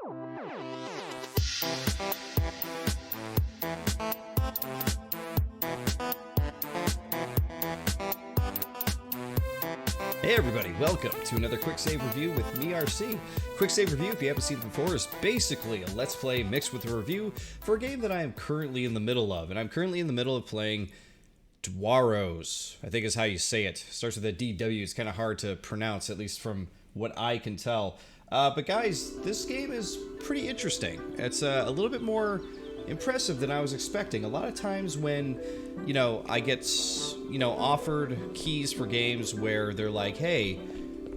Hey everybody, welcome to another Quicksave Review with me, RC. Quicksave Review, if you haven't seen it before, is basically a Let's Play mixed with a review for a game that I am currently in the middle of. And I'm currently in the middle of playing Dwarrows, I think is how you say it. Starts with a DW, it's kind of hard to pronounce, at least from what I can tell. But guys, this game is pretty interesting. It's a little bit more impressive than I was expecting. A lot of times when, I get, offered keys for games where they're like, hey,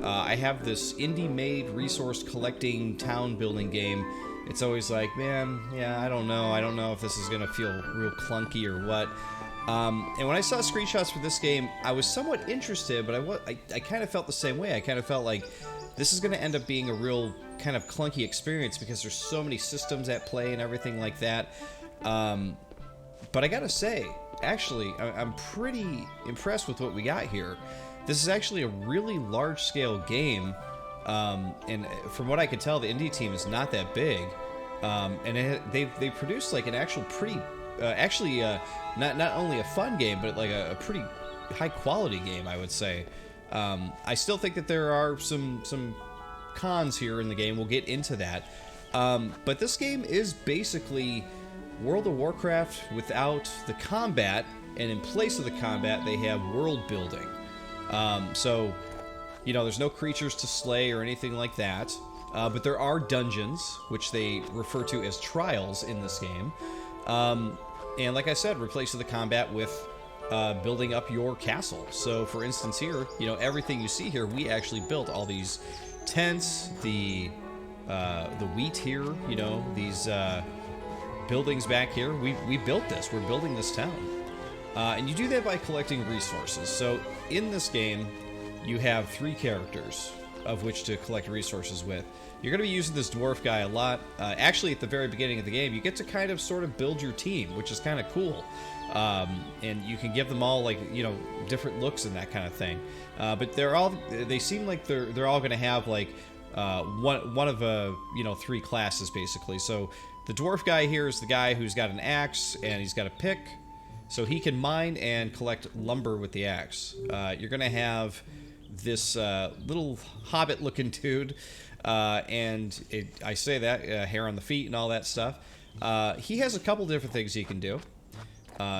I have this indie-made resource collecting town building game. It's always like, man, yeah, I don't know if this is gonna feel real clunky or what. And when I saw screenshots for this game, I was somewhat interested, but I kind of felt the same way. I kind of felt like this is gonna end up being a real kind of clunky experience because there's so many systems at play and everything like that. But I gotta say, actually, I'm pretty impressed with what we got here. This is actually a really large-scale game, and from what I can tell, the indie team is not that big. And they produced like an actual pretty, not only a fun game, but like a pretty high-quality game, I would say. I still think that there are some cons here in the game. We'll get into that. But this game is basically World of Warcraft without the combat, and in place of the combat, they have world building. So, there's no creatures to slay or anything like that. But there are dungeons, which they refer to as trials in this game. And like I said, replace the combat with building up your castle. So, for instance here, everything you see here, we actually built all these tents, the wheat here, these buildings back here. We built this. We're building this town. And you do that by collecting resources. So in this game, you have 3 characters of which to collect resources with. You're going to be using this dwarf guy a lot. Actually, at the very beginning of the game, you get to kind of sort of build your team, which is kind of cool. And you can give them all, like, different looks and that kind of thing. But they seem like they're all going to have, like, one of 3 classes, basically. So the dwarf guy here is the guy who's got an axe, and he's got a pick. So he can mine and collect lumber with the axe. You're going to have this little hobbit-looking dude, and I say that, hair on the feet and all that stuff. He has a couple different things he can do.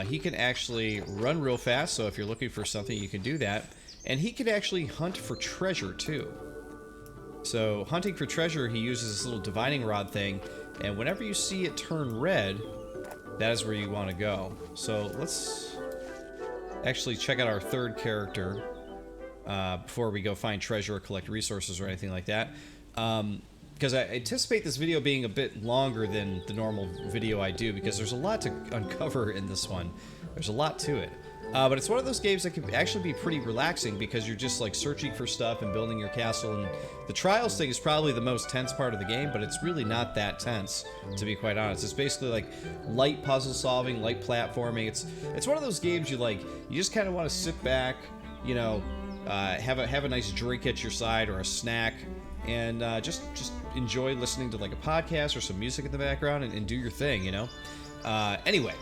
He can actually run real fast, so if you're looking for something, you can do that. And he can actually hunt for treasure, too. So, hunting for treasure, he uses this little divining rod thing, and whenever you see it turn red, that is where you want to go. So, let's actually check out our third character before we go find treasure or collect resources or anything like that. Because I anticipate this video being a bit longer than the normal video I do, because there's a lot to uncover in this one. There's a lot to it. But it's one of those games that can actually be pretty relaxing because you're just like searching for stuff and building your castle. And the trials thing is probably the most tense part of the game, but it's really not that tense, to be quite honest. It's basically like light puzzle solving, light platforming. It's one of those games you just kind of want to sit back, have a nice drink at your side or a snack, and just enjoy listening to like a podcast or some music in the background and do your thing, Anyway,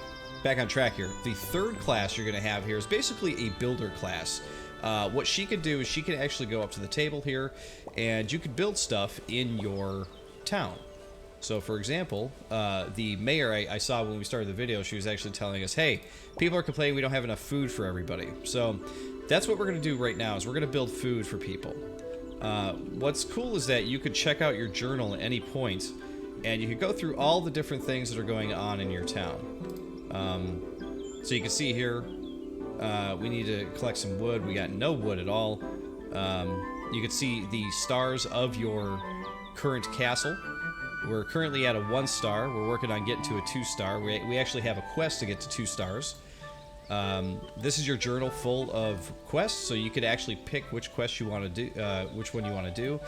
back on track here. The third class you're going to have here is basically a builder class. What she can do is she can actually go up to the table here, and you can build stuff in your town. So, for example, the mayor I saw when we started the video, she was actually telling us, hey, people are complaining we don't have enough food for everybody. So, that's what we're going to do right now, is we're going to build food for people. What's cool is that you could check out your journal at any point, and you can go through all the different things that are going on in your town. So you can see here, we need to collect some wood. We got no wood at all. You can see the stars of your current castle. We're currently at a 1 star. We're working on getting to a 2 star. We actually have a quest to get to 2 stars. This is your journal full of quests, so you could actually pick which quest you want to do, which one you want to do.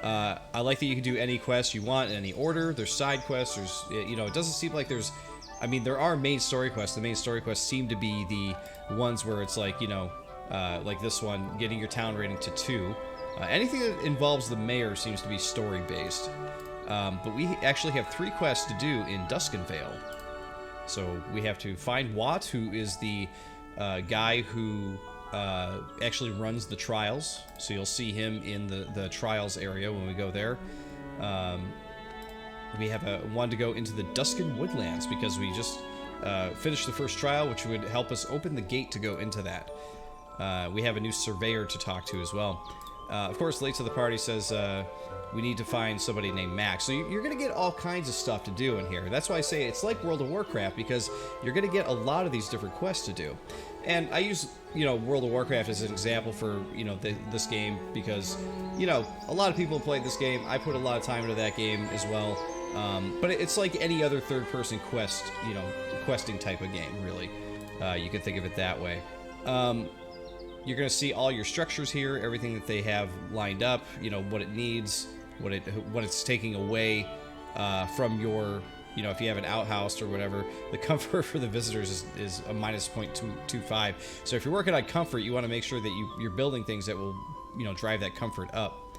I like that you can do any quest you want in any order. There's side quests. There's, it doesn't seem like there's. I mean, there are main story quests. The main story quests seem to be the ones where it's like, like this one, getting your town rating to 2. Anything that involves the mayor seems to be story-based. But we actually have 3 quests to do in Duskenvale. So we have to find Watt, who is the guy who actually runs the trials. So you'll see him in the trials area when we go there. We have one to go into the Dusken Woodlands because we just finished the first trial, which would help us open the gate to go into that. We have a new surveyor to talk to as well. Of course, late to the party says we need to find somebody named Max. So you're going to get all kinds of stuff to do in here. That's why I say it's like World of Warcraft, because you're going to get a lot of these different quests to do. And I use, World of Warcraft as an example for, this game because, a lot of people played this game. I put a lot of time into that game as well. But it's like any other third-person quest, questing type of game, really. You can think of it that way. You're going to see all your structures here, everything that they have lined up, what it needs, what it's taking away from your, if you have an outhouse or whatever. The comfort for the visitors is a minus 0.25. So if you're working on comfort, you want to make sure that you're building things that will, drive that comfort up.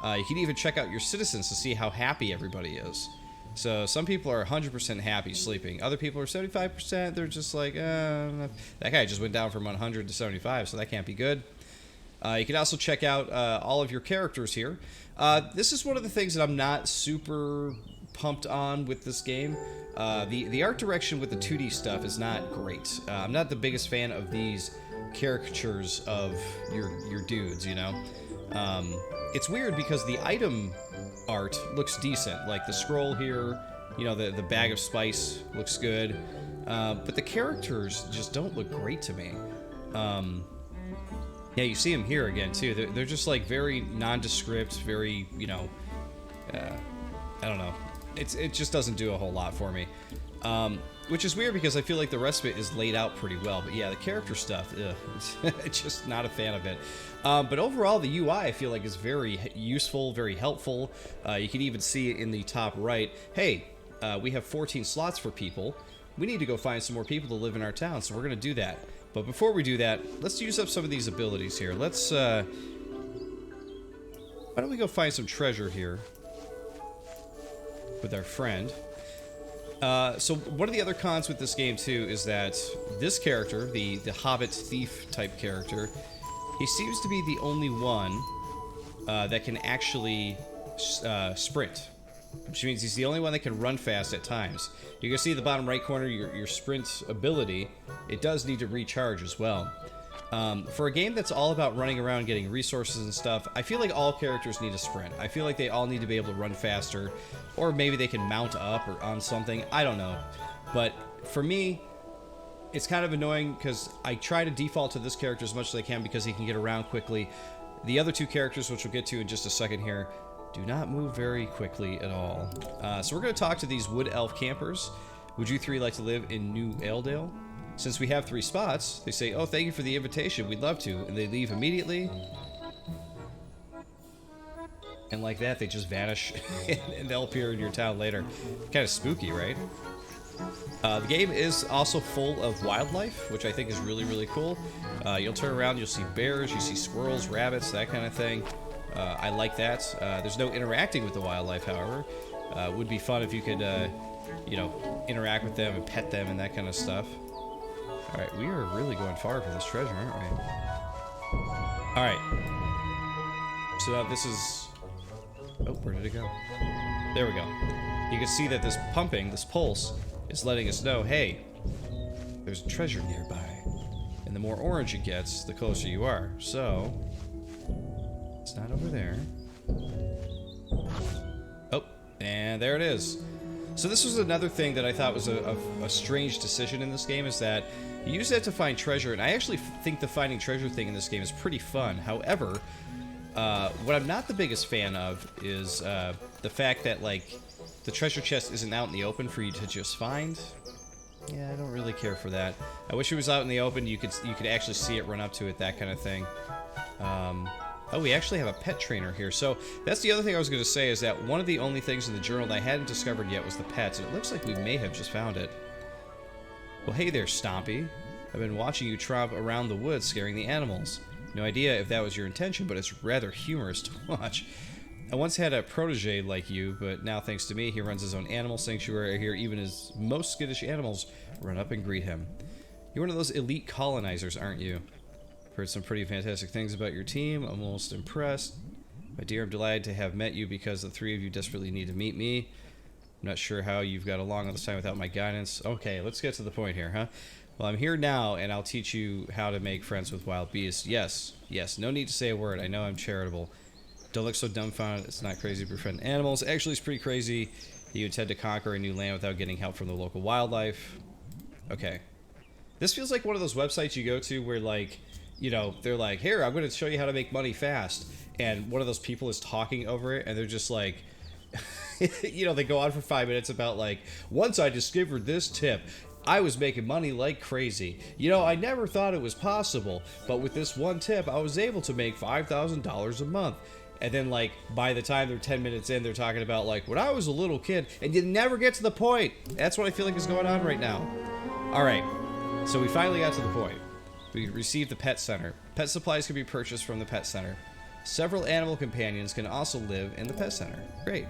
You can even check out your citizens to see how happy everybody is. So some people are 100% happy sleeping. Other people are 75%. They're just like, that guy just went down from 100 to 75, so that can't be good. You can also check out all of your characters here. This is one of the things that I'm not super pumped on with this game. The art direction with the 2D stuff is not great. I'm not the biggest fan of these caricatures of your dudes, It's weird because the item art looks decent. Like the scroll here, the bag of spice looks good. But the characters just don't look great to me. Yeah, you see them here again, too. They're just, like, very nondescript, very, I don't know. It just doesn't do a whole lot for me. Which is weird because I feel like the rest of it is laid out pretty well. But yeah, the character stuff, it's just not a fan of it. But overall, the UI I feel like is very useful, very helpful. You can even see in the top right, hey, we have 14 slots for people. We need to go find some more people to live in our town, so we're going to do that. But before we do that, let's use up some of these abilities here. Let's, why don't we go find some treasure here with our friend. So one of the other cons with this game, too, is that this character, the hobbit thief type character, he seems to be the only one that can actually sprint, which means he's the only one that can run fast at times. You can see the bottom right corner, your sprint ability, it does need to recharge as well. For a game that's all about running around getting resources and stuff, I feel like all characters need a sprint. I feel like they all need to be able to run faster, or maybe they can mount up or on something. I don't know. But for me, it's kind of annoying because I try to default to this character as much as I can because he can get around quickly. The other two characters, which we'll get to in just a second here, do not move very quickly at all. So we're going to talk to these wood elf campers. Would you three like to live in New Ailedale? Since we have 3 spots, they say, oh, thank you for the invitation, we'd love to, and they leave immediately. And like that, they just vanish, and they'll appear in your town later. Kind of spooky, right? The game is also full of wildlife, which I think is really, really cool. You'll turn around, you'll see bears, you see squirrels, rabbits, that kind of thing. I like that. There's no interacting with the wildlife, however. It would be fun if you could, interact with them and pet them and that kind of stuff. Alright, we are really going far for this treasure, aren't we? Alright. So now this is... Oh, where did it go? There we go. You can see that this pumping, this pulse, is letting us know, hey, there's a treasure nearby. And the more orange it gets, the closer you are. So, it's not over there. Oh, and there it is. So this was another thing that I thought was a strange decision in this game, is that you use that to find treasure, and I actually think the finding treasure thing in this game is pretty fun. However, what I'm not the biggest fan of is the fact that, like, the treasure chest isn't out in the open for you to just find. Yeah, I don't really care for that. I wish it was out in the open, you could actually see it, run up to it, that kind of thing. Oh, we actually have a pet trainer here. So that's the other thing I was going to say, is that one of the only things in the journal that I hadn't discovered yet was the pets, and it looks like we may have just found it. Well, hey there, Stompy. I've been watching you tromp around the woods scaring the animals. No idea if that was your intention, but it's rather humorous to watch. I once had a protege like you, but now thanks to me, he runs his own animal sanctuary here. Even his most skittish animals run up and greet him. You're one of those elite colonizers, aren't you? I've heard some pretty fantastic things about your team. I'm almost impressed. My dear, I'm delighted to have met you because the three of you desperately need to meet me. I'm not sure how you've got along all this time without my guidance. Okay, let's get to the point here, huh? Well, I'm here now, and I'll teach you how to make friends with wild beasts. Yes, yes, no need to say a word. I know I'm charitable. Don't look so dumbfounded. It's not crazy to befriend animals. Actually, it's pretty crazy that you intend to conquer a new land without getting help from the local wildlife. Okay. This feels like one of those websites you go to where, like, you know, they're like, here, I'm going to show you how to make money fast. And one of those people is talking over it, and they're just like... you know, they go on for 5 minutes about, like, once I discovered this tip, I was making money like crazy. You know, I never thought it was possible, but with this one tip, I was able to make $5,000 a month. And then, like, by the time they're 10 minutes in, they're talking about, like, when I was a little kid, and you never get to the point. That's what I feel like is going on right now. All right, so we finally got to the point. We received the pet center. Pet supplies can be purchased from the pet center. Several animal companions can also live in the pet center. Great.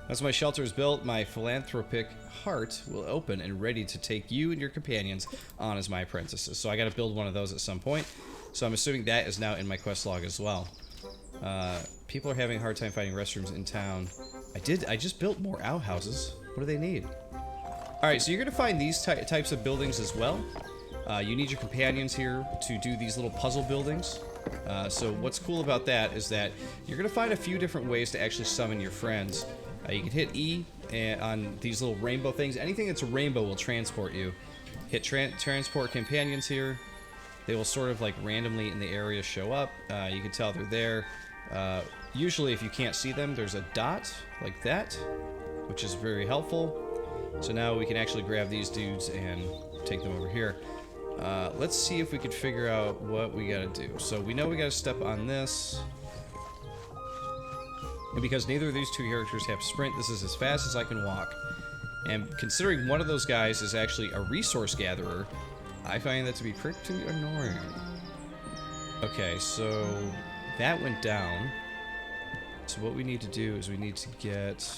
Once my shelter is built, my philanthropic heart will open and ready to take you and your companions on as my apprentices. So I got to build one of those at some point. So I'm assuming that is now in my quest log as well. People are having a hard time finding restrooms in town. I just built more outhouses. What do they need? Alright, so you're going to find these types of buildings as well. You need your companions here to do these little puzzle buildings. So what's cool about that is that you're going to find a few different ways to actually summon your friends. You can hit E on these little rainbow things. Anything that's a rainbow will transport you. Hit transport companions here. They will sort of like randomly in the area show up. You can tell they're there. Usually if you can't see them, there's a dot like that, which is very helpful. So now we can actually grab these dudes and take them over here. Let's see if we could figure out what we gotta do. So we know we gotta step on this. And because neither of these two characters have sprint, this is as fast as I can walk. And considering one of those guys is actually a resource gatherer, I find that to be pretty annoying. Okay, so that went down. So what we need to do is we need to get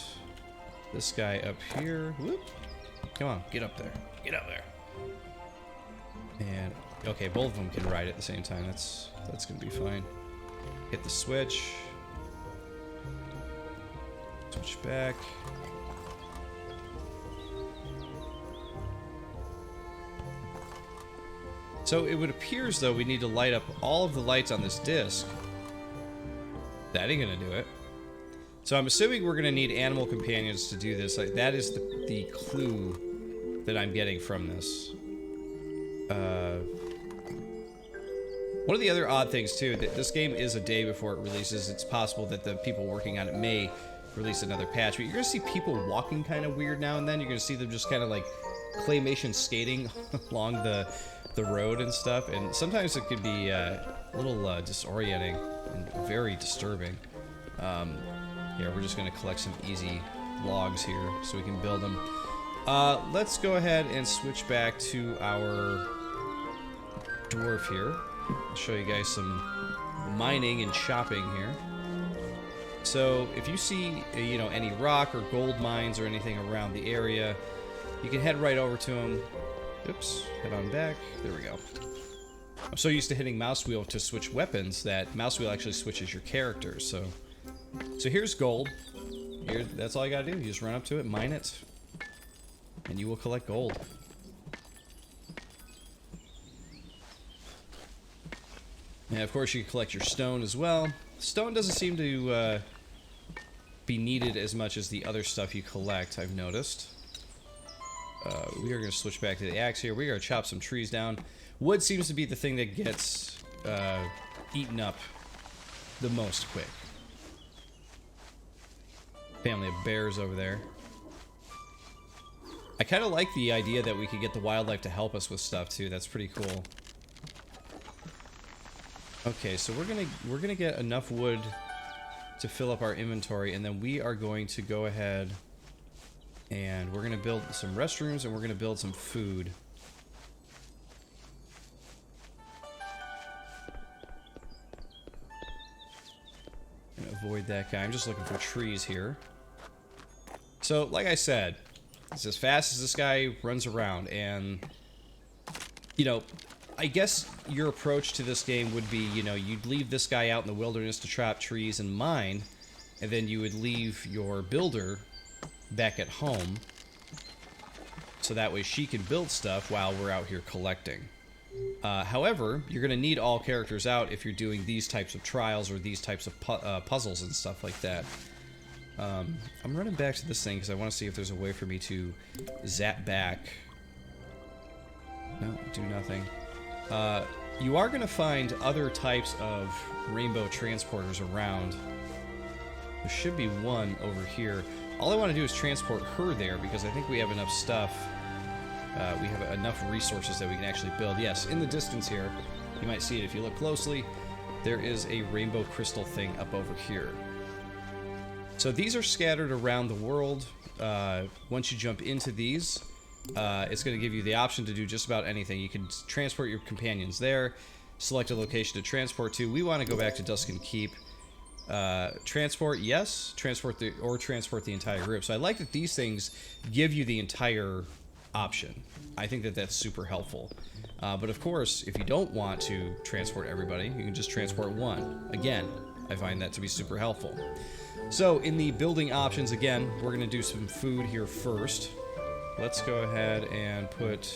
this guy up here. Whoop. Come on, get up there. Get up there. And, okay, both of them can ride at the same time. That's gonna be fine. Hit the switch. Switch back. So it would appear as though we need to light up all of the lights on this disc. That ain't gonna do it. So I'm assuming we're gonna need animal companions to do this. Like, that is the clue that I'm getting from this. One of the other odd things too, that this game is a day before it releases. It's possible that the people working on it may release another patch, but you're gonna see people walking kind of weird now and then. You're gonna see them just kind of like claymation skating along the road and stuff, and sometimes it could be a little disorienting and very disturbing. Yeah, we're just gonna collect some easy logs here so we can build them. Let's go ahead and switch back to our dwarf here. I'll show you guys some mining and shopping here. So if you see, you know, any rock or gold mines or anything around the area, you can head right over to them. Oops, head on back. There we go. I'm so used to hitting mouse wheel to switch weapons that mouse wheel actually switches your character. So here's gold. Here, that's all you gotta do. You just run up to it, mine it, and you will collect gold. And of course, you can collect your stone as well. Stone doesn't seem to be needed as much as the other stuff you collect, I've noticed. We are going to switch back to the axe here. We're going to chop some trees down. Wood seems to be the thing that gets eaten up the most quick. Family of bears over there. I kind of like the idea that we could get the wildlife to help us with stuff too. That's pretty cool. Okay, so we're gonna get enough wood to fill up our inventory, and then we are going to go ahead and we're gonna build some restrooms and we're gonna build some food. And avoid that guy. I'm just looking for trees here. So, like I said, it's as fast as this guy runs around, and, you know, I guess your approach to this game would be, you know, you'd leave this guy out in the wilderness to chop trees and mine, and then you would leave your builder back at home, so that way she can build stuff while we're out here collecting. However, you're going to need all characters out if you're doing these types of trials or these types of puzzles and stuff like that. I'm running back to this thing because I want to see if there's a way for me to zap back. No, do nothing. You are going to find other types of rainbow transporters around. There should be one over here. All I want to do is transport her there because I think we have enough stuff. We have enough resources that we can actually build. Yes, in the distance here, you might see it if you look closely, there is a rainbow crystal thing up over here. So these are scattered around the world. Once you jump into these, it's going to give you the option to do just about anything. You can transport your companions there, select a location to transport to. We want to go back to Duskin Keep. Transport, yes. Transport the entire group. So I like that these things give you the entire option. I think that that's super helpful. But of course, if you don't want to transport everybody, you can just transport one. Again, I find that to be super helpful. So in the building options, again, we're going to do some food here first. Let's go ahead and put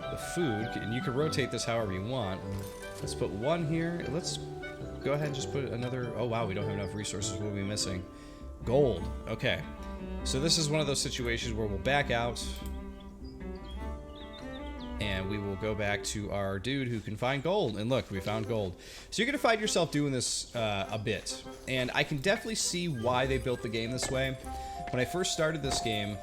the food, and you can rotate this however you want. Let's put one here. Let's go ahead and just put another. Oh wow, we don't have enough resources. What are we missing? Gold. Okay. So this is one of those situations where we'll back out and we will go back to our dude who can find gold. And look, we found gold. So you're going to find yourself doing this a bit. And I can definitely see why they built the game this way. When I first started this game,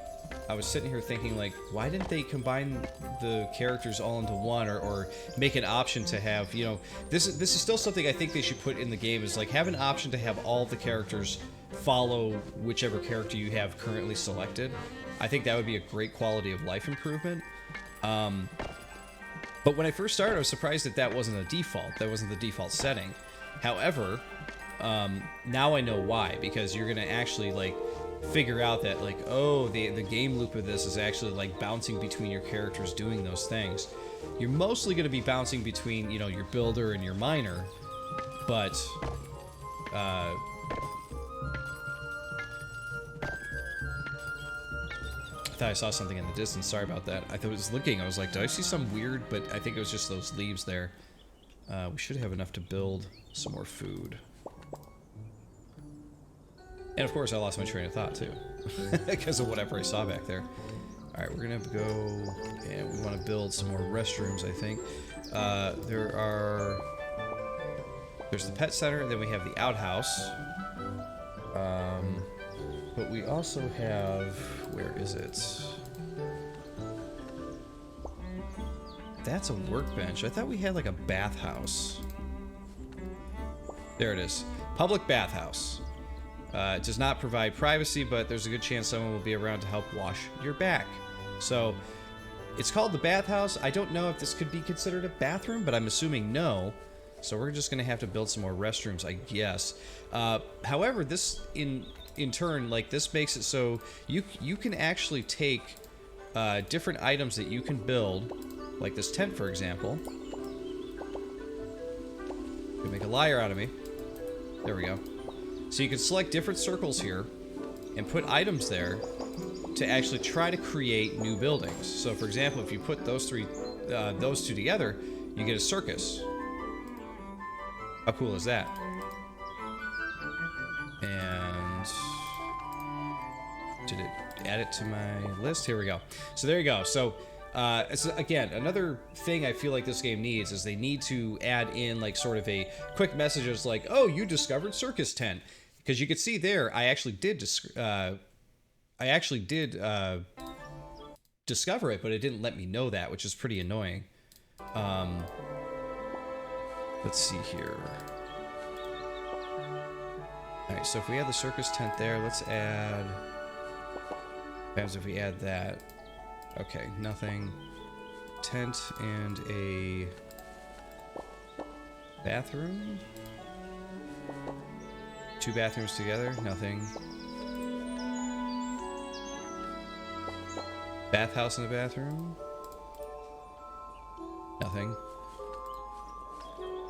I was sitting here thinking, like, why didn't they combine the characters all into one, or make an option to have, you know, this is still something I think they should put in the game, is like have an option to have all the characters follow whichever character you have currently selected. I think that would be a great quality of life improvement. But when I first started, I was surprised that that wasn't a default. That wasn't the default setting. However, now I know why, because you're gonna actually like figure out that like, oh, the game loop of this is actually like bouncing between your characters doing those things. You're mostly gonna be bouncing between, you know, your builder and your miner, but I thought I saw something in the distance. Sorry about that. I thought I was looking. I was like, did I see some weird? But I think it was just those leaves there. We should have enough to build some more food. And of course, I lost my train of thought too, because of whatever I saw back there. All right, we're gonna go, and we want to build some more restrooms. I think there's the pet center, then we have the outhouse. But we also have, where is it? That's a workbench. I thought we had like a bathhouse. There it is. Public bathhouse. It does not provide privacy, but there's a good chance someone will be around to help wash your back. So, it's called the bathhouse. I don't know if this could be considered a bathroom, but I'm assuming no. So we're just going to have to build some more restrooms, I guess. However, this in turn, like, this makes it so you can actually take different items that you can build, like this tent, for example. You can make a liar out of me. There we go. So you can select different circles here and put items there to actually try to create new buildings. So, for example, if you put those two together, you get a circus. How cool is that? And did it add it to my list? Here we go. So there you go. So it's, again, another thing I feel like this game needs is they need to add in like sort of a quick message that's like, oh, you discovered circus tent. Because you could see there, I actually did discover it, but it didn't let me know that, which is pretty annoying. Let's see here. Alright, so if we add the circus tent there, let's add... What happens if we add that? Okay, nothing. Tent and a... bathroom? 2 bathrooms together? Nothing. Bathhouse in the bathroom? Nothing.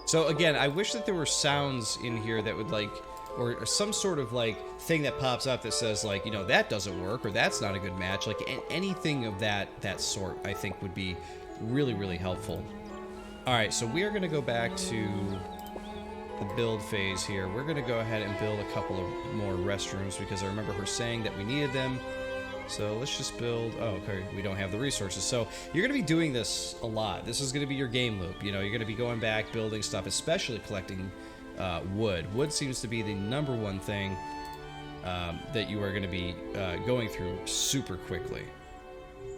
So again, I wish that there were sounds in here that would like, or some sort of like thing that pops up that says like, you know, that doesn't work or that's not a good match. Like anything of that sort, I think would be really, really helpful. All right, so we are going to go back to the build phase here. We're going to go ahead and build a couple of more restrooms because I remember her saying that we needed them. So let's just build... Oh, okay, we don't have the resources. So you're going to be doing this a lot. This is going to be your game loop. You know, you're going to be going back, building stuff, especially collecting wood. Wood seems to be the #1 thing that you are going to be going through super quickly.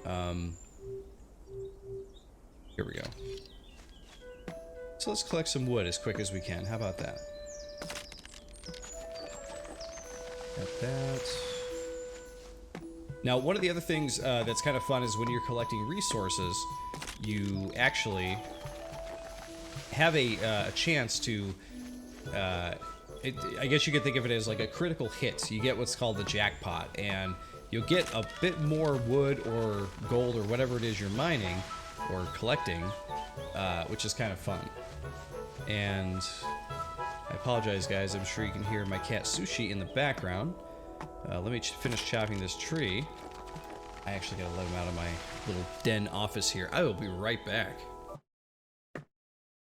Here we go. So let's collect some wood as quick as we can. How about that? Got that. Now, one of the other things that's kind of fun is when you're collecting resources, you actually have a chance to, I guess you could think of it as like a critical hit. You get what's called the jackpot, and you'll get a bit more wood or gold or whatever it is you're mining or collecting, which is kind of fun. And I apologize, guys. I'm sure you can hear my cat Sushi in the background. Let me finish chopping this tree. I actually gotta let him out of my little den office here. I will be right back.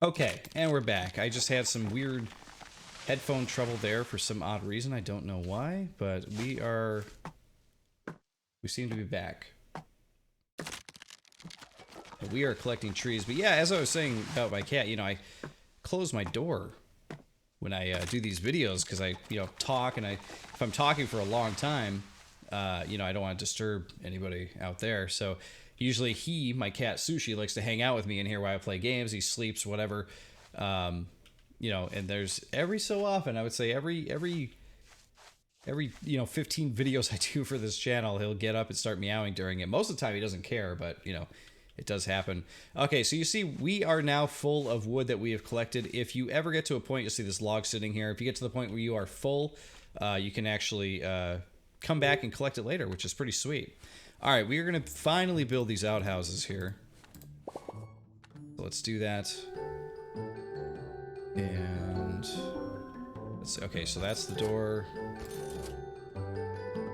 Okay, and we're back. I just had some weird headphone trouble there for some odd reason. I don't know why, but we seem to be back. We are collecting trees. But yeah, as I was saying about my cat, you know, I close my door when I do these videos because I, you know, talk, and if I'm talking for a long time, you know, I don't want to disturb anybody out there. So usually my cat Sushi, likes to hang out with me in here while I play games. He sleeps, whatever. You know, and there's every so often, I would say every you know 15 videos I do for this channel, he'll get up and start meowing during it. Most of the time he doesn't care, but you know, it does happen. Okay, so you see we are now full of wood that we have collected. If you ever get to a point, you'll see this log sitting here. If you get to the point where you are full, you can actually come back and collect it later, which is pretty sweet. All right, we are going to finally build these outhouses here. So let's do that. And let's see. Okay, so that's the door.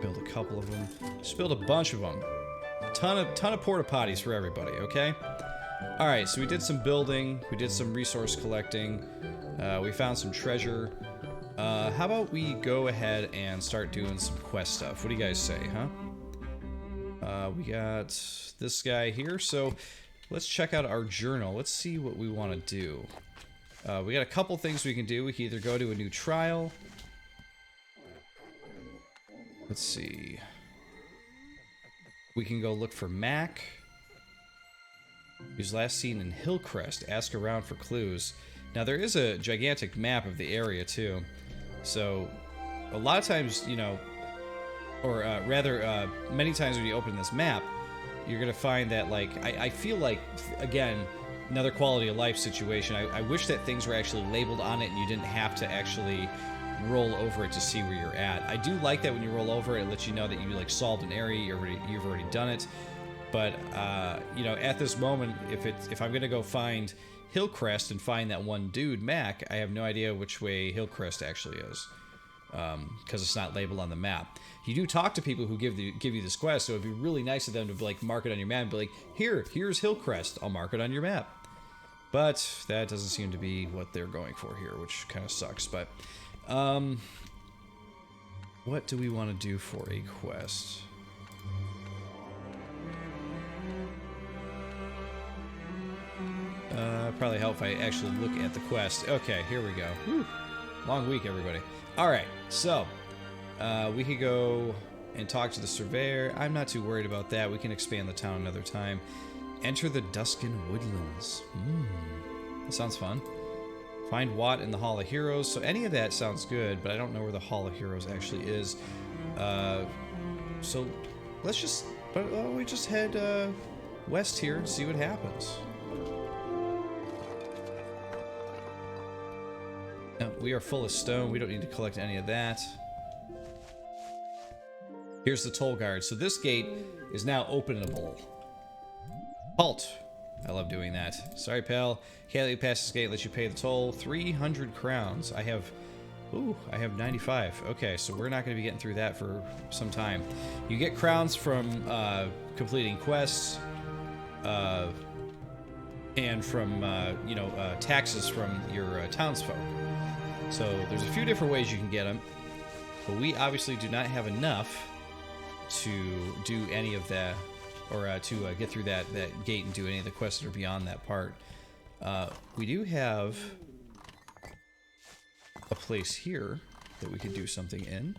Build a couple of them. Just build a bunch of them. Ton of porta potties for everybody, okay? All right, so we did some building, we did some resource collecting, we found some treasure. How about we go ahead and start doing some quest stuff? What do you guys say, huh? We got this guy here, so let's check out our journal. Let's see what we want to do. We got a couple things we can do. We can either go to a new trial. Let's see. We can go look for Mac. He was last seen in Hillcrest. Ask around for clues. Now, there is a gigantic map of the area, too. So, a lot of times, you know, or rather, many times when you open this map, you're going to find that, like, I feel like, again, another quality of life situation. I wish that things were actually labeled on it and you didn't have to actually roll over it to see where you're at. I do like that when you roll over it lets you know that you like solved an area, you've already done it. But you know, at this moment, if I'm gonna go find Hillcrest and find that one dude Mac, I have no idea which way Hillcrest actually is, because it's not labeled on the map. You do talk to people who give you this quest, so it'd be really nice of them to like mark it on your map and be like, here's Hillcrest, I'll mark it on your map. But that doesn't seem to be what they're going for here, which kind of sucks. But what do we want to do for a quest? Probably help if I actually look at the quest. Okay, here we go. Whew. Long week, everybody. Alright, so we could go and talk to the surveyor. I'm not too worried about that. We can expand the town another time. Enter the Duskin Woodlands. That sounds fun. Find Watt in the Hall of Heroes. So any of that sounds good, but I don't know where the Hall of Heroes actually is. So let's just, we just head west here and see what happens. No, we are full of stone. We don't need to collect any of that. Here's the toll guard. So this gate is now openable. Halt. I love doing that. Sorry, pal. Can't let you pass this gate. Let you pay the toll. 300 crowns. I have 95. Okay, so we're not going to be getting through that for some time. You get crowns from completing quests, and from taxes from your townsfolk. So there's a few different ways you can get them, but we obviously do not have enough to do any of that, or to get through that gate and do any of the quests that are beyond that part. We do have a place here that we could do something in.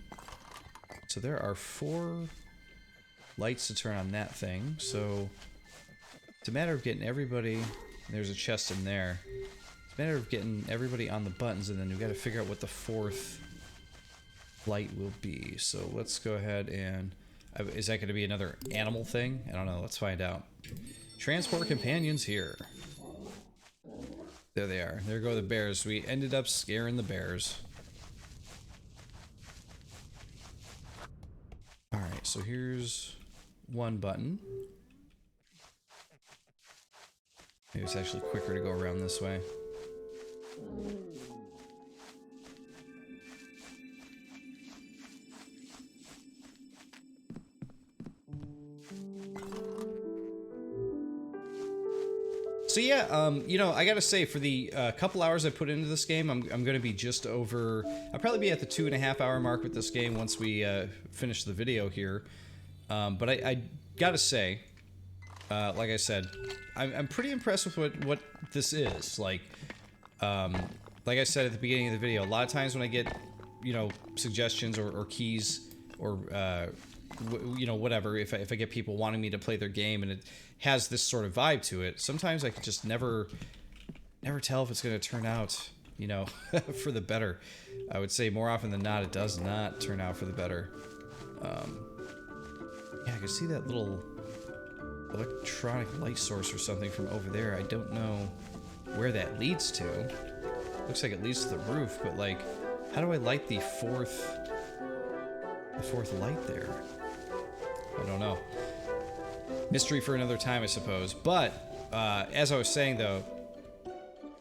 So there are 4 lights to turn on that thing. So it's a matter of getting everybody. There's a chest in there. It's a matter of getting everybody on the buttons, and then we've got to figure out what the 4th light will be. So let's go ahead and... is that going to be another animal thing? I don't know. Let's find out. Transport companions here. There they are. There go the bears. We ended up scaring the bears. Alright, so here's one button. Maybe it's actually quicker to go around this way. So yeah, I gotta say, for the couple hours I put into this game, I'm gonna be just over... I'll probably be at the 2.5 hour mark with this game once we finish the video here. But I gotta say, like I said, I'm pretty impressed with what this is. Like I said at the beginning of the video, a lot of times when I get, suggestions or keys or, whatever, if I get people wanting me to play their game and it has this sort of vibe to it, sometimes I can just never tell if it's going to turn out, for the better. I would say more often than not, it does not turn out for the better. Yeah, I can see that little electronic light source or something from over there. I don't know where that leads to. Looks like it leads to the roof, but like, how do I light the fourth light there? I don't know. Mystery for another time, I suppose. But as I was saying, though,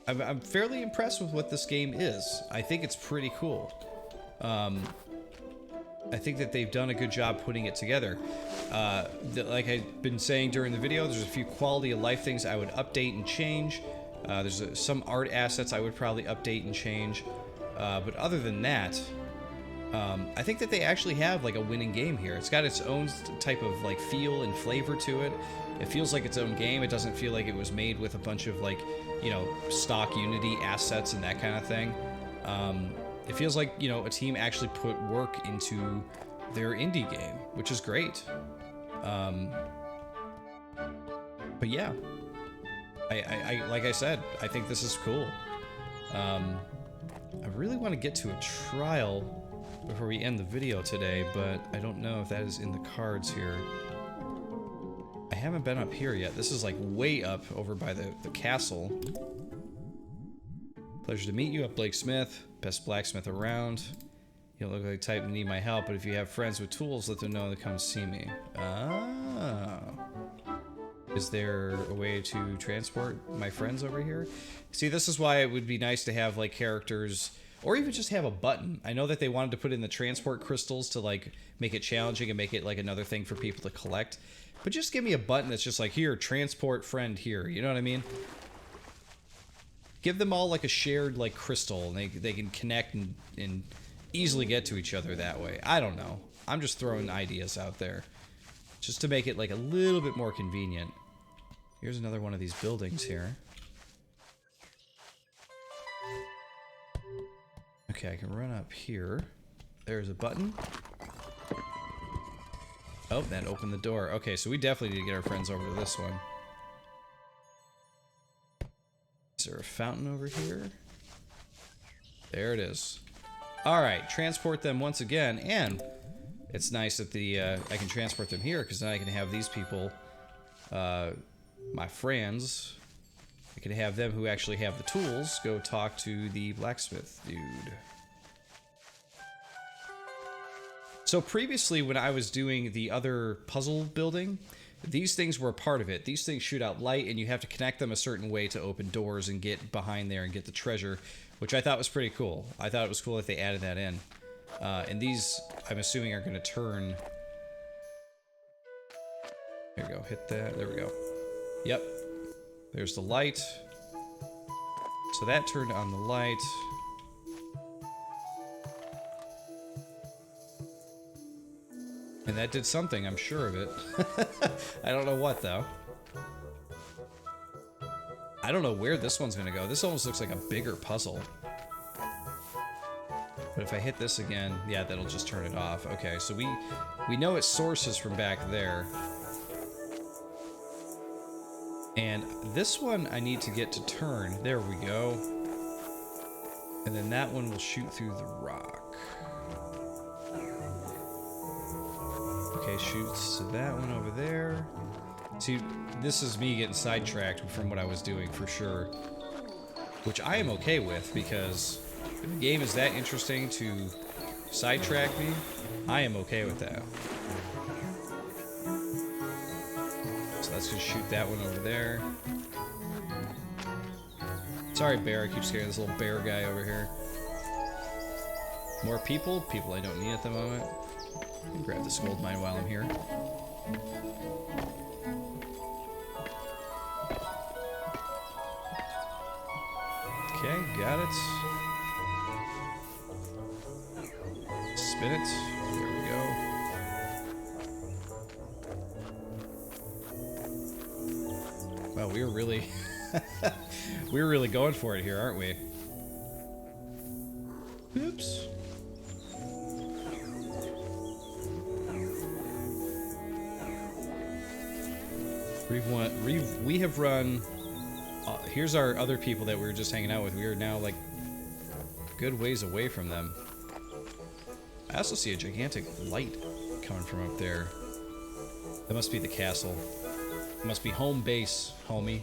I'm fairly impressed with what this game is. I think it's pretty cool. I think that they've done a good job putting it together. Like I've been saying during the video, there's a few quality of life things I would update and change. There's some art assets I would probably update and change. But other than that, I think that they actually have like a winning game here. It's got its own type of like feel and flavor to it. It feels like its own game. It doesn't feel like it was made with a bunch of like, stock Unity assets and that kind of thing. It feels like, a team actually put work into their indie game, which is great. But yeah, I like I said, I think this is cool. I really want to get to a trial before we end the video today, but I don't know if that is in the cards here. I haven't been up here yet. This is like way up over by the castle. Pleasure to meet you. I'm Blake Smith, best blacksmith around. You don't look like the type to need my help, but if you have friends with tools, let them know to come see me. Ah. Is there a way to transport my friends over here? See, this is why it would be nice to have like characters, or even just have a button. I know that they wanted to put in the transport crystals to like make it challenging and make it like another thing for people to collect. But just give me a button that's just like, here, transport friend here. You know what I mean? Give them all like a shared like crystal, and they can connect and easily get to each other that way. I don't know. I'm just throwing ideas out there just to make it like a little bit more convenient. Here's another one of these buildings here. Okay, I can run up here. There's a button. Oh, that opened the door. Okay, so we definitely need to get our friends over to this one. Is there a fountain over here? There it is. Alright, transport them once again, and it's nice that I can transport them here, because then I can have these people, my friends, I could have them who actually have the tools go talk to the blacksmith dude. So previously when I was doing the other puzzle building, these things were a part of it. These things shoot out light and you have to connect them a certain way to open doors and get behind there and get the treasure, which I thought was pretty cool. I thought it was cool that they added that in. And these, I'm assuming, are going to turn... There we go, hit that, there we go. Yep, there's the light. So that turned on the light. And that did something, I'm sure of it. I don't know what, though. I don't know where this one's gonna go. This almost looks like a bigger puzzle. But if I hit this again, yeah, that'll just turn it off. Okay, so we know its source is from back there. And this one I need to get to turn. There we go. And then that one will shoot through the rock. Okay, shoots to that one over there. See, this is me getting sidetracked from what I was doing for sure. Which I am okay with, because if the game is that interesting to sidetrack me, I am okay with that. So let's just shoot that one over there. Sorry, bear, I keep scaring this little bear guy over here. More people? People I don't need at the moment. I can grab this gold mine while I'm here. Okay, got it. Spin it. There we go. Wow, we're really... we're really going for it here, aren't we? Oops. We have run... here's our other people that we were just hanging out with. We are now, like, good ways away from them. I also see a gigantic light coming from up there. That must be the castle. It must be home base, homie.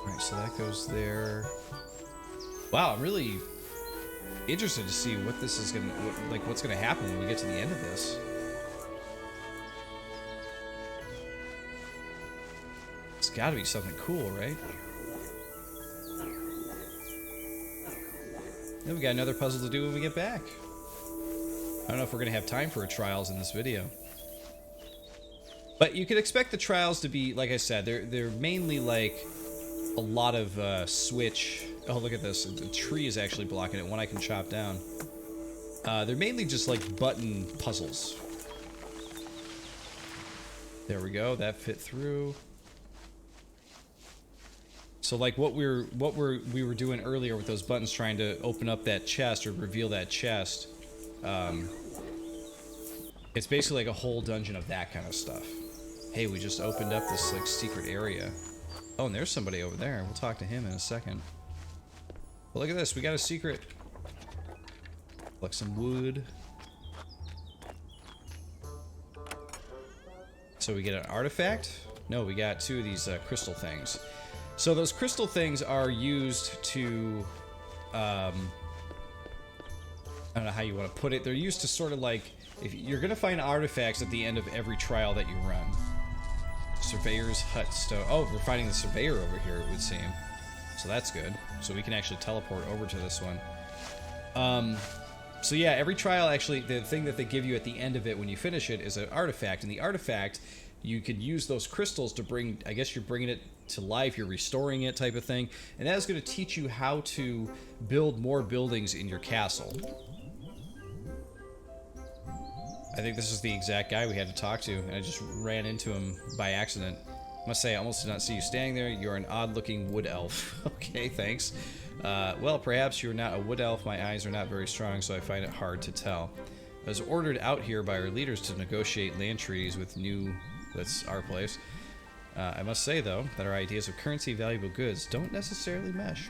Alright, so that goes there. Wow, I'm really interested to see what this is gonna... what's gonna happen when we get to the end of this. It's gotta be something cool, right? Then we got another puzzle to do when we get back. I don't know if we're gonna have time for a trials in this video. But you could expect the trials to be, like I said, they're mainly like a lot of switch. Oh, look at this. The tree is actually blocking it. One I can chop down. They're mainly just like button puzzles. There we go. That fit through. So like what we were doing earlier with those buttons, trying to open up that chest or reveal that chest. It's basically like a whole dungeon of that kind of stuff. Hey, we just opened up this like secret area. Oh, and there's somebody over there. We'll talk to him in a second. Well, look at this. We got a secret. Collect some wood. So we get an artifact? No, we got two of these crystal things. So those crystal things are used to, I don't know how you want to put it. They're used to sort of like, if you're going to find artifacts at the end of every trial that you run. Surveyor's hut stone. Oh, we're finding the surveyor over here, it would seem. So that's good. So we can actually teleport over to this one. So yeah, every trial actually, the thing that they give you at the end of it when you finish it is an artifact. And the artifact, you could use those crystals to bring, I guess you're bringing it to life, you're restoring it type of thing. And that is going to teach you how to build more buildings in your castle. I think this is the exact guy we had to talk to, and I just ran into him by accident. I must say, I almost did not see you standing there. You're an odd-looking wood elf. Okay, thanks. Well, perhaps you're not a wood elf. My eyes are not very strong, so I find it hard to tell. I was ordered out here by our leaders to negotiate land treaties with that's our place. I must say, though, that our ideas of currency valuable goods don't necessarily mesh.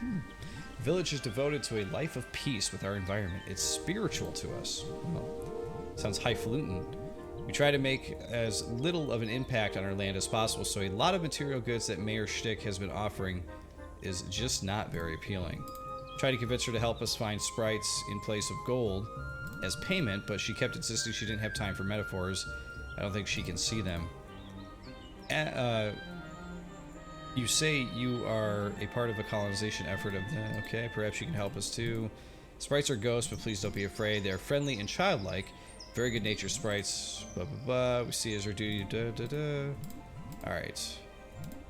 The village is devoted to a life of peace with our environment. It's spiritual to us. Well, sounds highfalutin. We try to make as little of an impact on our land as possible, so a lot of material goods that Mayor Shtick has been offering is just not very appealing. Tried to convince her to help us find sprites in place of gold as payment, but she kept insisting she didn't have time for metaphors. I don't think she can see them. You say you are a part of a colonization effort of the... Okay, perhaps you can help us too. Sprites are ghosts, but please don't be afraid. They're friendly and childlike. Very good natured sprites. Blah, blah, blah. We see as our duty. Da, da, da. Alright.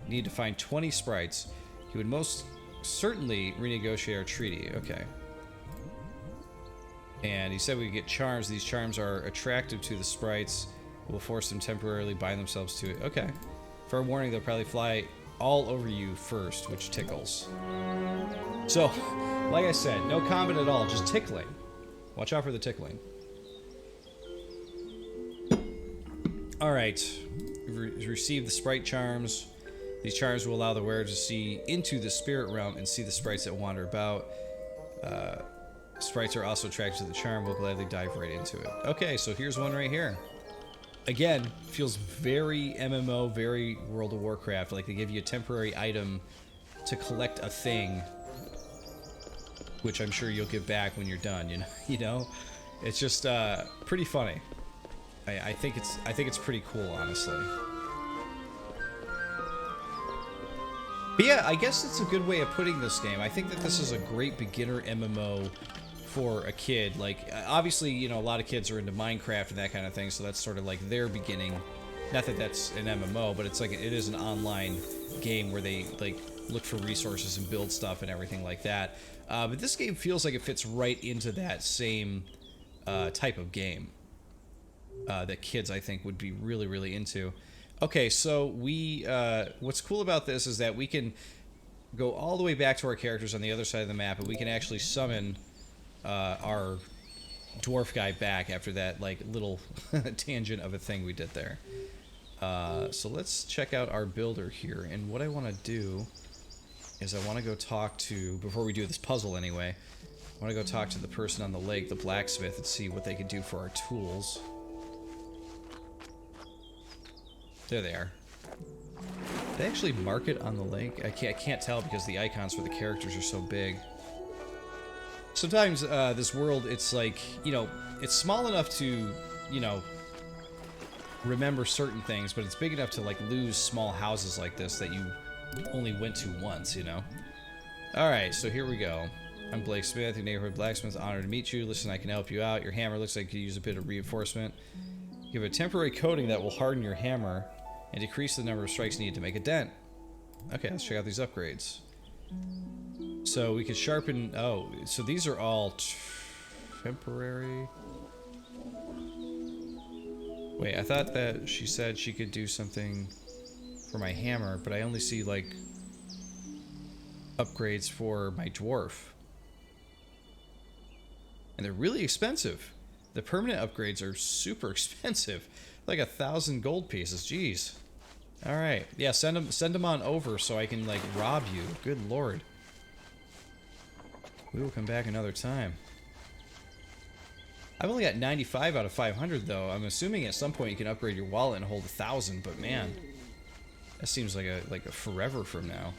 Need to find 20 sprites. He would most certainly renegotiate our treaty. Okay. And he said we could get charms. These charms are attractive to the sprites. We'll force them temporarily bind themselves to it. Okay. Fair warning, they'll probably fly all over you first, which tickles. So, like I said, no combat at all, just tickling. Watch out for the tickling. Alright. We've received the sprite charms. These charms will allow the wearer to see into the spirit realm and see the sprites that wander about. Sprites are also attracted to the charm. We'll gladly dive right into it. Okay, so here's one right here. Again, feels very MMO, very World of Warcraft. Like they give you a temporary item to collect a thing, which I'm sure you'll give back when you're done. You know, it's just pretty funny. I think it's pretty cool, honestly. But yeah, I guess it's a good way of putting this game. I think that this is a great beginner MMO for a kid. Like, obviously, you know, a lot of kids are into Minecraft and that kind of thing, so that's sort of like their beginning. Not that that's an MMO, but it's like it is an online game where they like look for resources and build stuff and everything like that. But this game feels like it fits right into that same type of game that kids, I think, would be really, really into. Okay, so we what's cool about this is that we can go all the way back to our characters on the other side of the map, and we can actually summon our dwarf guy back after that like little tangent of a thing we did there. So let's check out our builder here, and what I want to do is I want to go talk to, before we do this puzzle anyway, I want to go talk to the person on the lake, the blacksmith, and see what they can do for our tools. There they are. Did they actually mark it on the lake? I can't tell because the icons for the characters are so big. Sometimes this world, it's like, you know, it's small enough to, you know, remember certain things, but it's big enough to like lose small houses like this that you only went to once, you know. Alright, so here we go. I'm Blake Smith, your neighborhood blacksmith. Honored to meet you. Listen, I can help you out. Your hammer looks like it could use a bit of reinforcement. You have a temporary coating that will harden your hammer and decrease the number of strikes needed to make a dent. Okay, let's check out these upgrades. So we could sharpen... Oh, so these are all temporary. Wait, I thought that she said she could do something for my hammer, but I only see, like, upgrades for my dwarf. And they're really expensive. The permanent upgrades are super expensive. Like 1,000 gold pieces. Jeez. Alright. Yeah, send them on over so I can, like, rob you. Good lord. We will come back another time. I've only got 95 out of 500, though. I'm assuming at some point you can upgrade your wallet and hold 1,000, but man, that seems like a forever from now.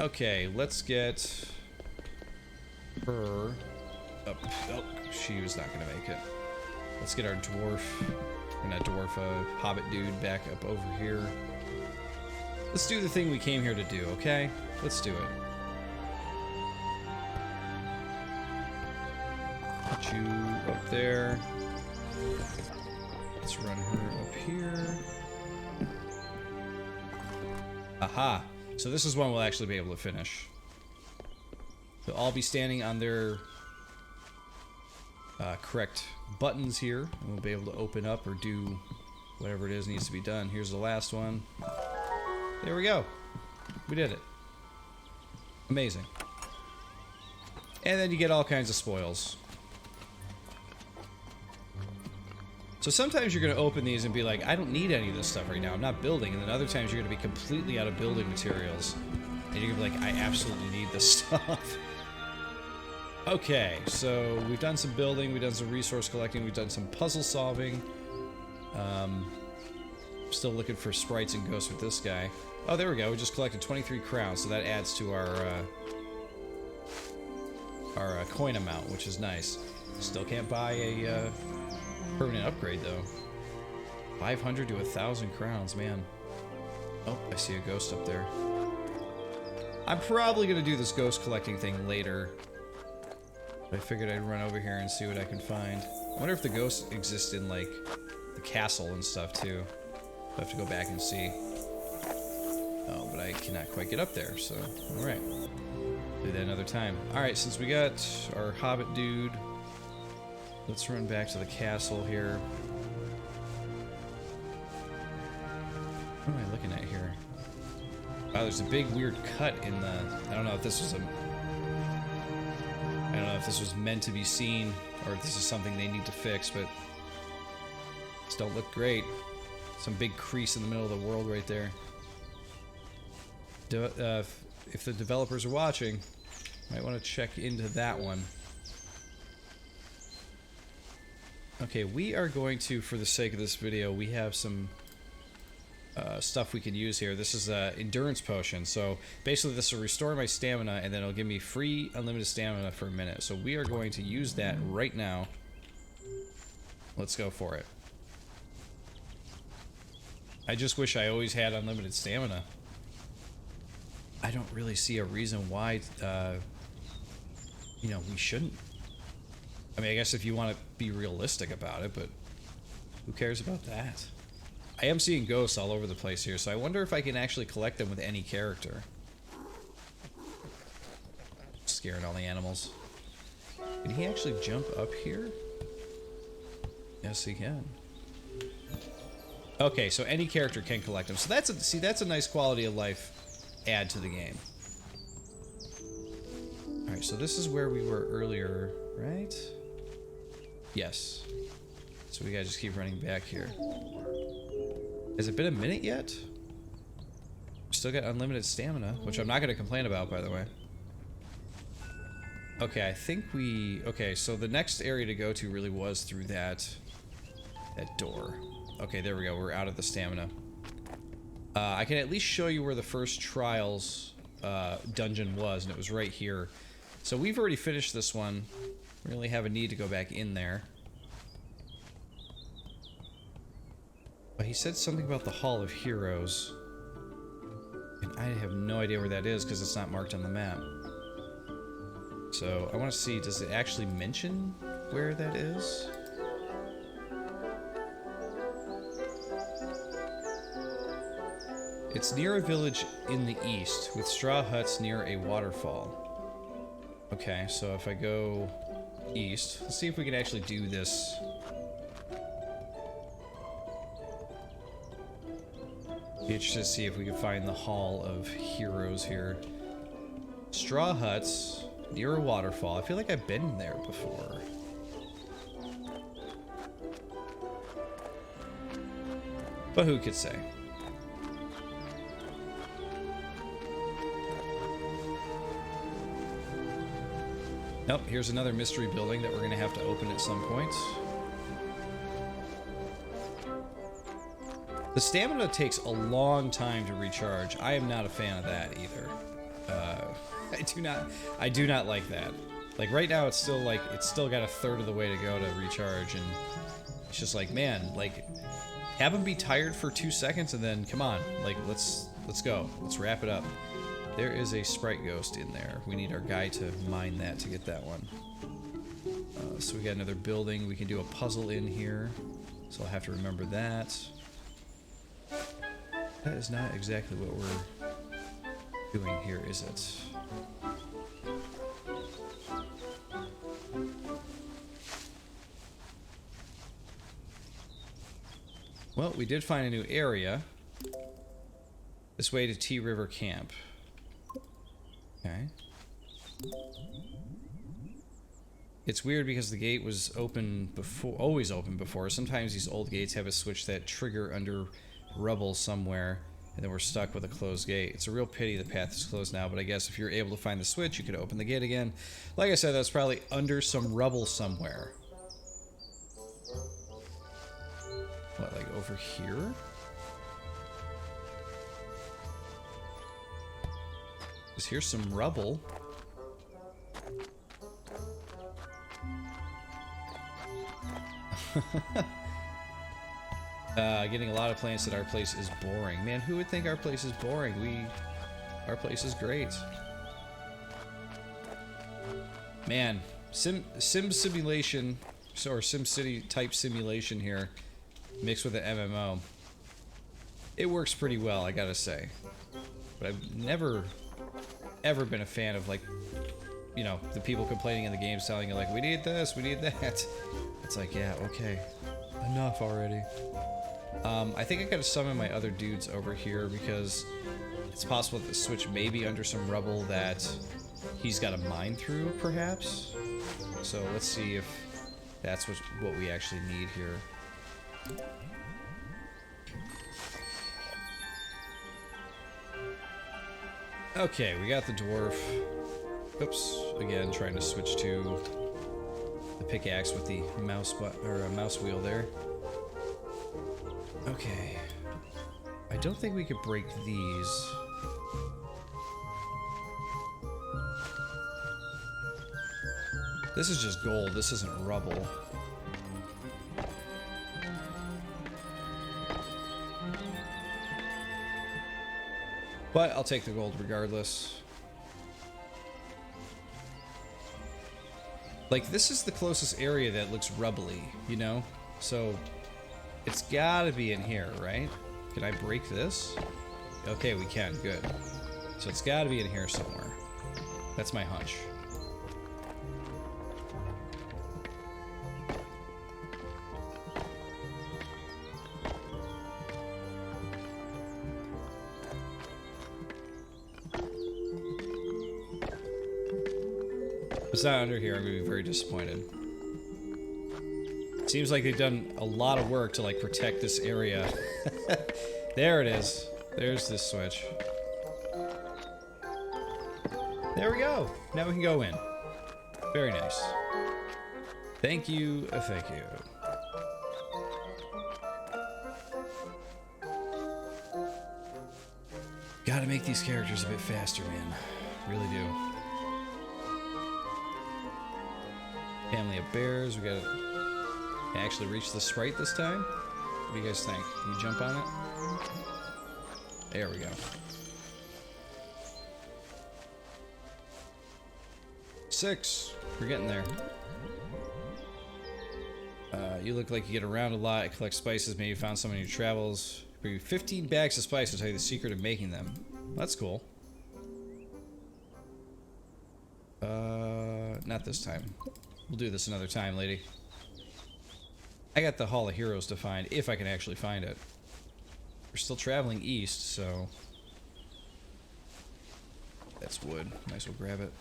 Okay, let's get her up. Oh, she was not gonna make it. Let's get our dwarf, or not dwarf, hobbit dude back up over here. Let's do the thing we came here to do, okay? Let's do it. Put you up there. Let's run her up here. Aha! So this is one we'll actually be able to finish. They'll all be standing on their correct buttons here, and we'll be able to open up or do whatever it is needs to be done. Here's the last one. There we go. We did it. Amazing. And then you get all kinds of spoils. So sometimes you're going to open these and be like, I don't need any of this stuff right now. I'm not building. And then other times you're going to be completely out of building materials. And you're going to be like, I absolutely need this stuff. Okay, so we've done some building, we've done some resource collecting, we've done some puzzle solving. Still looking for sprites and ghosts with this guy. Oh, there we go. We just collected 23 crowns, so that adds to our coin amount, which is nice. Still can't buy a permanent upgrade, though. 500 to 1,000 crowns, man. Oh, I see a ghost up there. I'm probably going to do this ghost collecting thing later. But I figured I'd run over here and see what I can find. I wonder if the ghosts exist in, like, the castle and stuff, too. I'll have to go back and see. Oh, but I cannot quite get up there, so... Alright. Do that another time. Alright, since we got our hobbit dude, let's run back to the castle here. What am I looking at here? Wow, there's a big weird cut in the... I don't know if this was meant to be seen, or if this is something they need to fix, but... These don't look great. Some big crease in the middle of the world right there. If the developers are watching, might want to check into that one. Okay, we are going to, for the sake of this video, we have some stuff we can use here. This is an endurance potion. So basically this will restore my stamina, and then it'll give me free unlimited stamina for a minute. So we are going to use that right now. Let's go for it. I just wish I always had unlimited stamina. I don't really see a reason why, you know, we shouldn't. I mean, I guess if you want to be realistic about it, but who cares about that? I am seeing ghosts all over the place here, so I wonder if I can actually collect them with any character. Scaring all the animals. Can he actually jump up here? Yes, he can. Okay, so any character can collect them. So that's a, that's a nice quality of life add to the game. Alright, so this is where we were earlier, right? Yes. So we gotta just keep running back here. Has it been a minute yet? Still got unlimited stamina, which I'm not gonna complain about, by the way. Okay, I think we... Okay, so the next area to go to really was through that door. Okay, there we go. We're out of the stamina. I can at least show you where the first Trials dungeon was, and it was right here. So we've already finished this one. We really have a need to go back in there. But he said something about the Hall of Heroes. And I have no idea where that is because it's not marked on the map. So I want to see, does it actually mention where that is? It's near a village in the east, with straw huts near a waterfall. Okay, so if I go east, let's see if we can actually do this. Be interested to see if we can find the Hall of Heroes here. Straw huts near a waterfall. I feel like I've been there before. But who could say? Nope, here's another mystery building that we're going to have to open at some point. The stamina takes a long time to recharge. I am not a fan of that either. I do not like that. Like right now it's still got a third of the way to go to recharge, and it's just like, man, like have them be tired for 2 seconds and then come on, like let's go. Let's wrap it up. There is a sprite ghost in there. We need our guy to mine that to get that one. So we got another building. We can do a puzzle in here. So I'll have to remember that. That is not exactly what we're doing here, is it? Well, we did find a new area. This way to Tea River Camp. Okay. It's weird because the gate was open before, always open before. Sometimes these old gates have a switch that trigger under rubble somewhere. And then we're stuck with a closed gate. It's a real pity the path is closed now, but I guess if you're able to find the switch, you could open the gate again. Like I said, that's probably under some rubble somewhere. What, like over here? Is here some rubble? Getting a lot of plants that our place is boring. Man, who would think our place is boring? Our place is great. Man, sim simulation, or SimCity type simulation here, mixed with an MMO. It works pretty well, I gotta say. But I've never, ever been a fan of, like, you know, the people complaining in the game telling you, like, we need this, we need that. It's like, yeah, okay, enough already. I think I gotta summon my other dudes over here because it's possible that the switch may be under some rubble that he's got to mine through, perhaps. So let's see if that's what we actually need here. Okay, we got the dwarf. Oops, again, trying to switch to the pickaxe with the mouse wheel there. Okay. I don't think we could break these. This is just gold, this isn't rubble. But I'll take the gold regardless. Like, this is the closest area that looks rubbly, you know? So, it's gotta be in here, right? Can I break this? Okay, we can, good. So it's gotta be in here somewhere. That's my hunch. If it's not under here, I'm gonna be very disappointed. Seems like they've done a lot of work to, like, protect this area. There it is. There's this switch. There we go. Now we can go in. Very nice. Thank you. Thank you. Gotta make these characters a bit faster, man. Really do. Family of bears. We gotta actually reach the sprite this time. What do you guys think? Can you jump on it? There we go. 6. We're getting there. You look like you get around a lot, collect spices, maybe you found some in your travels. Bring you 15 bags of spice to tell you the secret of making them. That's cool. Not this time. We'll do this another time, lady. I got the Hall of Heroes to find, if I can actually find it. We're still traveling east, so... That's wood. Might as well grab it.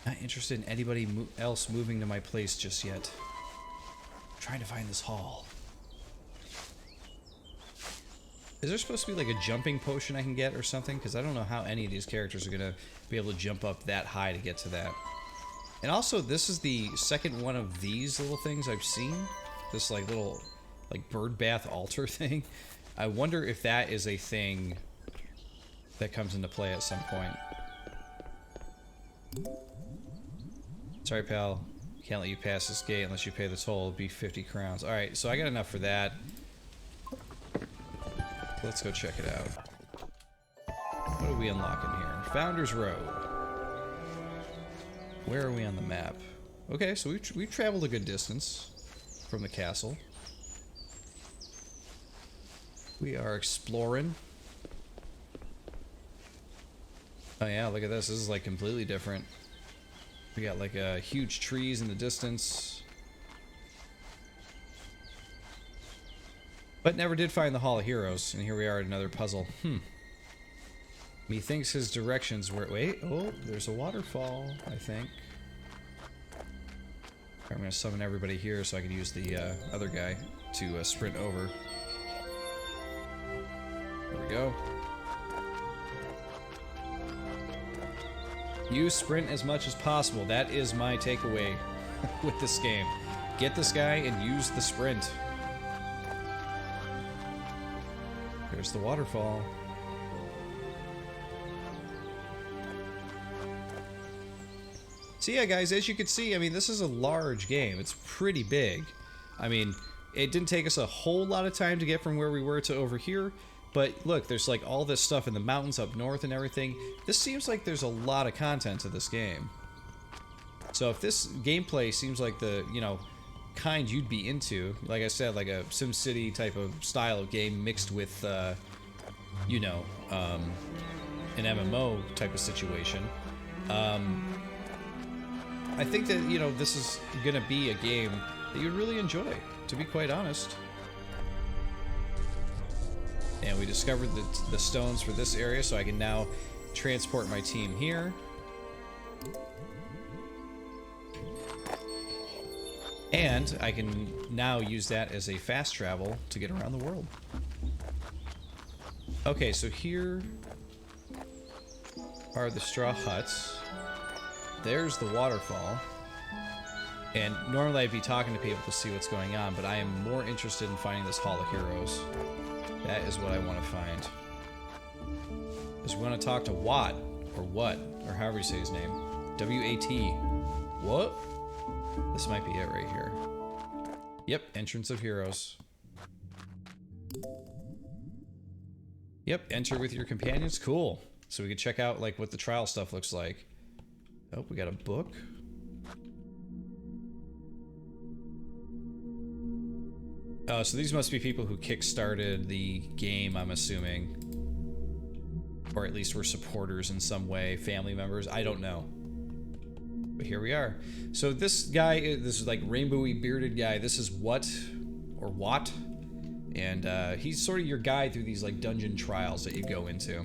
Not interested in anybody else moving to my place just yet. I'm trying to find this hall. Is there supposed to be like a jumping potion I can get or something? Because I don't know how any of these characters are going to be able to jump up that high to get to that. And also, this is the second one of these little things I've seen. This like little like bird bath altar thing. I wonder if that is a thing that comes into play at some point. Sorry, pal. Can't let you pass this gate unless you pay the toll. It'll be 50 crowns. Alright, so I got enough for that. Let's go check it out. What are we unlocking here? Founders Road. Where are we on the map? Okay, so we've traveled a good distance from the castle. We are exploring. Oh yeah, look at this. This is like completely different. We got like huge trees in the distance. But never did find the Hall of Heroes, and here we are at another puzzle. Methinks his directions were... Wait, oh, there's a waterfall, I think. I'm gonna summon everybody here so I can use the other guy. to sprint over. There we go. Use sprint as much as possible. That is my takeaway with this game. Get this guy and use the sprint. There's the waterfall. So yeah, guys, as you can see, I mean, this is a large game. It's pretty big. I mean, it didn't take us a whole lot of time to get from where we were to over here. But look, there's like all this stuff in the mountains up north and everything. This seems like there's a lot of content to this game. So if this gameplay seems like the, you know, kind you'd be into, like I said, like a SimCity type of style of game mixed with, you know, an MMO type of situation, I think that, you know, this is gonna be a game that you'd really enjoy, to be quite honest. And we discovered the stones for this area, so I can now transport my team here. And I can now use that as a fast travel to get around the world. Okay, so here are the straw huts. There's the waterfall. And normally I'd be talking to people to see what's going on, but I am more interested in finding this Hall of Heroes. That is what I want to find. Because we want to talk to Watt, or what, or however you say his name. W-A-T. What? This might be it right here. Yep, Entrance of Heroes. Yep, enter with your companions. Cool. So we can check out like what the trial stuff looks like. Oh, we got a book. Oh, so these must be people who kickstarted the game, I'm assuming. Or at least were supporters in some way, family members, I don't know. But here we are. So this guy, this is like rainbowy bearded guy, this is Watt. And he's sort of your guide through these like dungeon trials that you go into.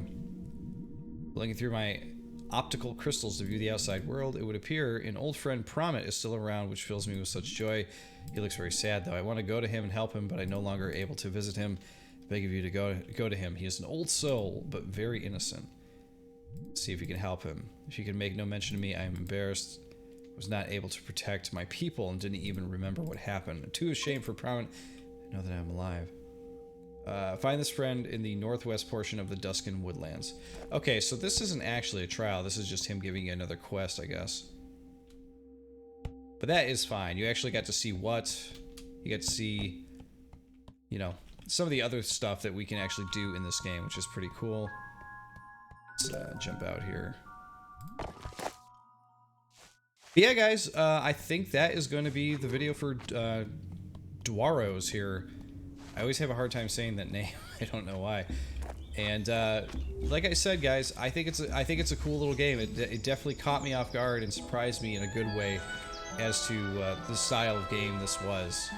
Looking through my optical crystals to view the outside world, it would appear an old friend Promet is still around, which fills me with such joy. He looks very sad, though. I want to go to him and help him, but I'm no longer able to visit him. I beg of you to go to him. He is an old soul, but very innocent. See if you can help him. If you can make no mention of me, I am embarrassed. I was not able to protect my people and didn't even remember what happened. I'm too ashamed for Promet to know that I'm alive. Find this friend in the northwest portion of the Duskin Woodlands. Okay, so this isn't actually a trial. This is just him giving you another quest, I guess. But that is fine. You actually got to see what? You got to see, you know, some of the other stuff that we can actually do in this game, which is pretty cool. Let's jump out here. But yeah, guys, I think that is going to be the video for Dwarrows here. I always have a hard time saying that name. I don't know why. And like I said, guys, I think it's a cool little game. It definitely caught me off guard and surprised me in a good way as to the style of game this was.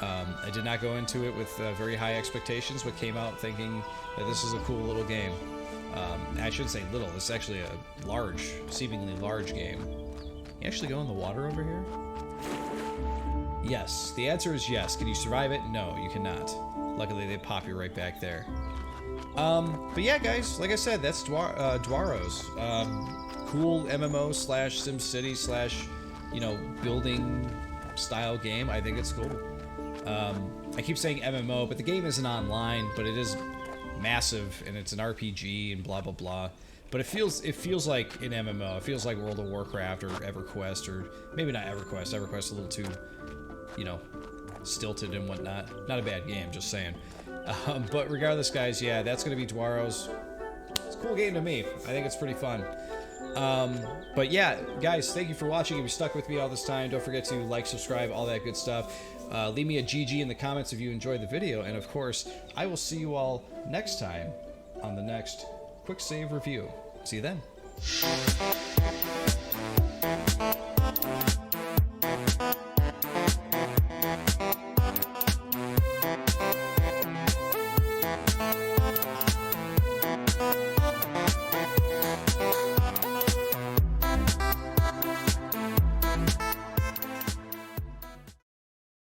I did not go into it with very high expectations, but came out thinking that this is a cool little game. I shouldn't say little. This is actually a large, seemingly large game. You actually go in the water over here? Yes. The answer is yes. Can you survive it? No, you cannot. Luckily, they pop you right back there. But yeah, guys, like I said, that's Dwarrows. Cool MMO slash SimCity slash, you know, building style game. I think it's cool. I keep saying MMO, but the game isn't online, but it is massive, and it's an RPG and blah, blah, blah. But it feels like an MMO. It feels like World of Warcraft or EverQuest, or maybe not EverQuest. EverQuest a little too, you know, stilted and whatnot. Not a bad game, just saying. But regardless, guys, yeah, that's going to be Dwarrows. It's a cool game to me. I think it's pretty fun. But yeah, guys, thank you for watching. If you stuck with me all this time, don't forget to like, subscribe, all that good stuff. Leave me a GG in the comments if you enjoyed the video. And of course, I will see you all next time on the next Quicksave Review. See you then.